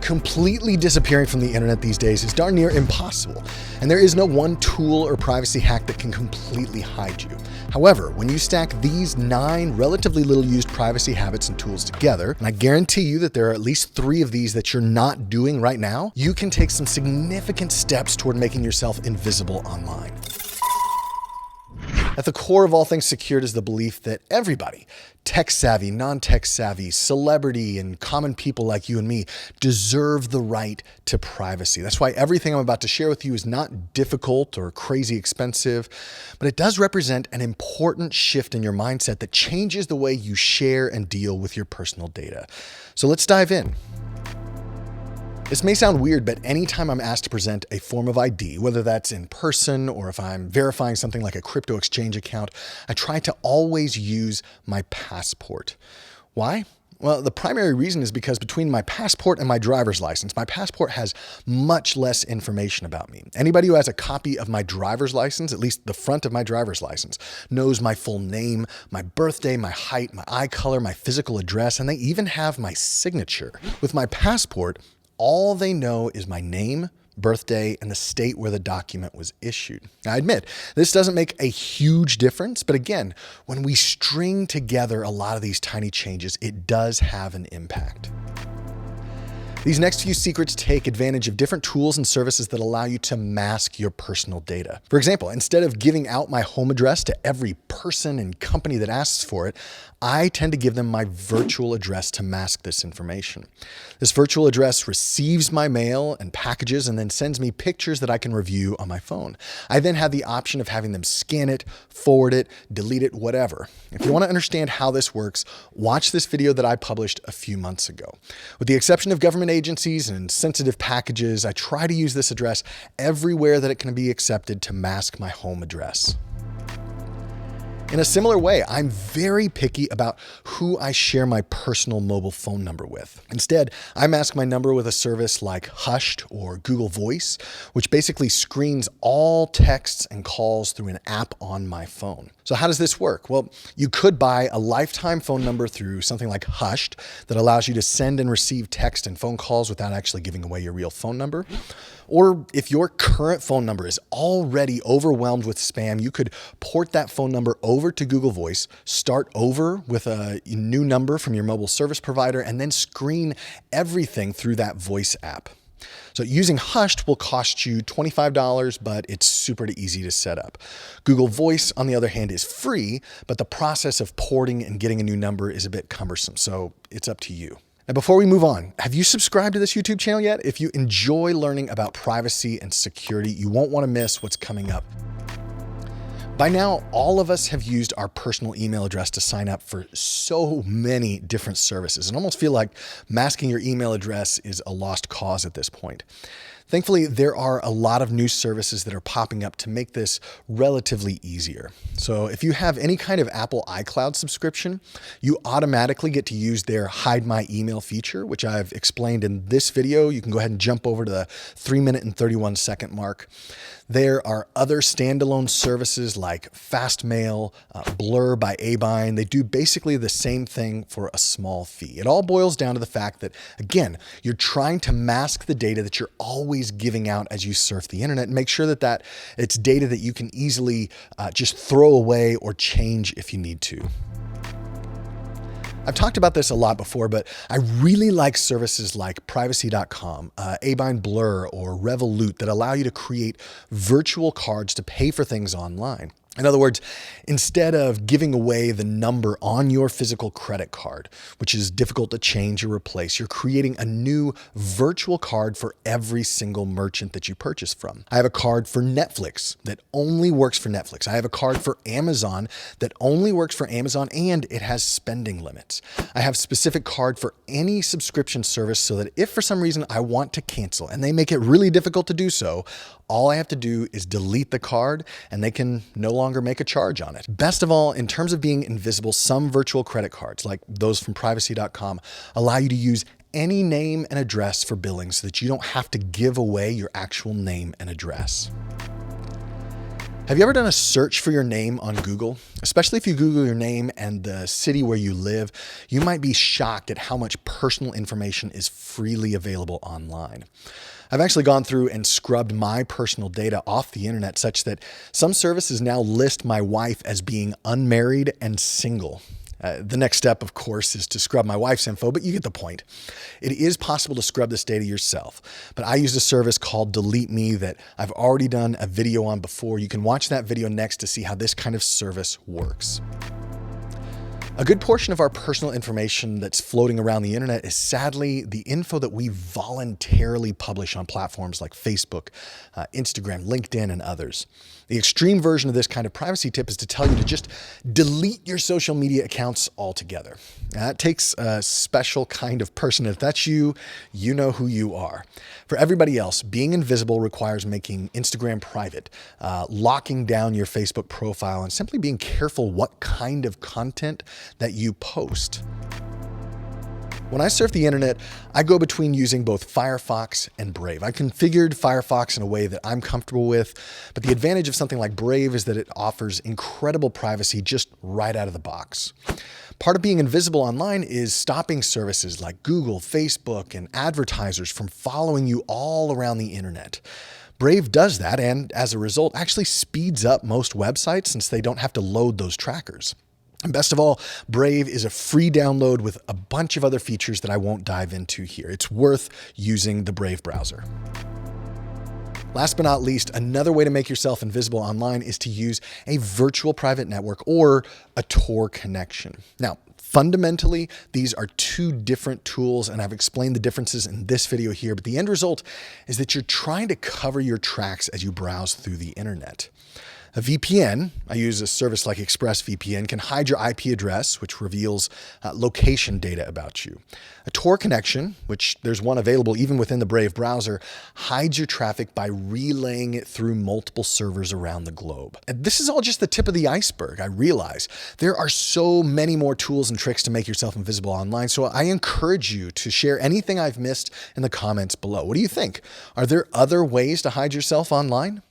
Completely disappearing from the internet these days is darn near impossible, and there is no one tool or privacy hack that can completely hide you. However, when you stack these 9 relatively little used privacy habits and tools together, and I guarantee you that there are at least 3 of these that you're not doing right now, you can take some significant steps toward making yourself invisible online. At the core of all things secured is the belief that everybody, tech savvy, non-tech savvy, celebrity, and common people like you and me deserve the right to privacy. That's why everything I'm about to share with you is not difficult or crazy expensive, but it does represent an important shift in your mindset that changes the way you share and deal with your personal data. So let's dive in. This may sound weird, but anytime I'm asked to present a form of ID, whether that's in person or if I'm verifying something like a crypto exchange account, I try to always use my passport. Why? Well, the primary reason is because between my passport and my driver's license, my passport has much less information about me. Anybody who has a copy of my driver's license, at least the front of my driver's license, knows my full name, my birthday, my height, my eye color, my physical address, and they even have my signature. With my passport, all they know is my name, birthday, and the state where the document was issued. Now, I admit, this doesn't make a huge difference, but again, when we string together a lot of these tiny changes, it does have an impact. These next few secrets take advantage of different tools and services that allow you to mask your personal data. For example, instead of giving out my home address to every person and company that asks for it, I tend to give them my virtual address to mask this information. This virtual address receives my mail and packages and then sends me pictures that I can review on my phone. I then have the option of having them scan it, forward it, delete it, whatever. If you want to understand how this works, watch this video that I published a few months ago. With the exception of government agencies and sensitive packages, I try to use this address everywhere that it can be accepted to mask my home address. In a similar way, I'm very picky about who I share my personal mobile phone number with. Instead, I mask my number with a service like Hushed or Google Voice, which basically screens all texts and calls through an app on my phone. So how does this work? Well, you could buy a lifetime phone number through something like Hushed that allows you to send and receive text and phone calls without actually giving away your real phone number. Or if your current phone number is already overwhelmed with spam, you could port that phone number over to Google Voice, start over with a new number from your mobile service provider, and then screen everything through that voice app. So using Hushed will cost you $25, but it's super easy to set up. Google Voice, on the other hand, is free, but the process of porting and getting a new number is a bit cumbersome, so it's up to you. Now, before we move on, have you subscribed to this YouTube channel yet? If you enjoy learning about privacy and security, you won't want to miss what's coming up. By now, all of us have used our personal email address to sign up for so many different services and almost feel like masking your email address is a lost cause at this point. Thankfully, there are a lot of new services that are popping up to make this relatively easier. So if you have any kind of Apple iCloud subscription, you automatically get to use their Hide My Email feature, which I've explained in this video. You can go ahead and jump over to the 3-minute and 31-second mark. There are other standalone services like Fastmail, Blur by Abine. They do basically the same thing for a small fee. It all boils down to the fact that, again, you're trying to mask the data that you're always giving out as you surf the internet and make sure that it's data that you can easily just throw away or change if you need to. I've talked about this a lot before, but I really like services like Privacy.com, Abine Blur, or Revolut that allow you to create virtual cards to pay for things online. In other words, instead of giving away the number on your physical credit card, which is difficult to change or replace, you're creating a new virtual card for every single merchant that you purchase from. I have a card for Netflix that only works for Netflix. I have a card for Amazon that only works for Amazon, and it has spending limits. I have a specific card for any subscription service so that if for some reason I want to cancel and they make it really difficult to do so, all I have to do is delete the card and they can no longer make a charge on it. Best of all, in terms of being invisible, some virtual credit cards, like those from Privacy.com, allow you to use any name and address for billing so that you don't have to give away your actual name and address. Have you ever done a search for your name on Google? Especially if you Google your name and the city where you live, you might be shocked at how much personal information is freely available online. I've actually gone through and scrubbed my personal data off the internet such that some services now list my wife as being unmarried and single. The next step, of course, is to scrub my wife's info, but you get the point. It is possible to scrub this data yourself, but I use a service called Delete Me that I've already done a video on before. You can watch that video next to see how this kind of service works. A good portion of our personal information that's floating around the internet is sadly the info that we voluntarily publish on platforms like Facebook, Instagram, LinkedIn, and others. The extreme version of this kind of privacy tip is to tell you to just delete your social media accounts altogether. That takes a special kind of person. If that's you, you know who you are. For everybody else, being invisible requires making Instagram private, locking down your Facebook profile, and simply being careful what kind of content that you post. When I surf the internet, I go between using both Firefox and Brave. I configured Firefox in a way that I'm comfortable with, but the advantage of something like Brave is that it offers incredible privacy just right out of the box. Part of being invisible online is stopping services like Google, Facebook, and advertisers from following you all around the internet. Brave does that, and as a result, actually speeds up most websites since they don't have to load those trackers. And best of all, Brave is a free download with a bunch of other features that I won't dive into here. It's worth using the Brave browser. Last but not least, another way to make yourself invisible online is to use a virtual private network or a Tor connection. Now, fundamentally, these are two different tools, and I've explained the differences in this video here, but the end result is that you're trying to cover your tracks as you browse through the internet. A VPN, I use a service like ExpressVPN, can hide your IP address, which reveals location data about you. A Tor connection, which there's one available even within the Brave browser, hides your traffic by relaying it through multiple servers around the globe. And this is all just the tip of the iceberg, I realize. There are so many more tools and tricks to make yourself invisible online, so I encourage you to share anything I've missed in the comments below. What do you think? Are there other ways to hide yourself online?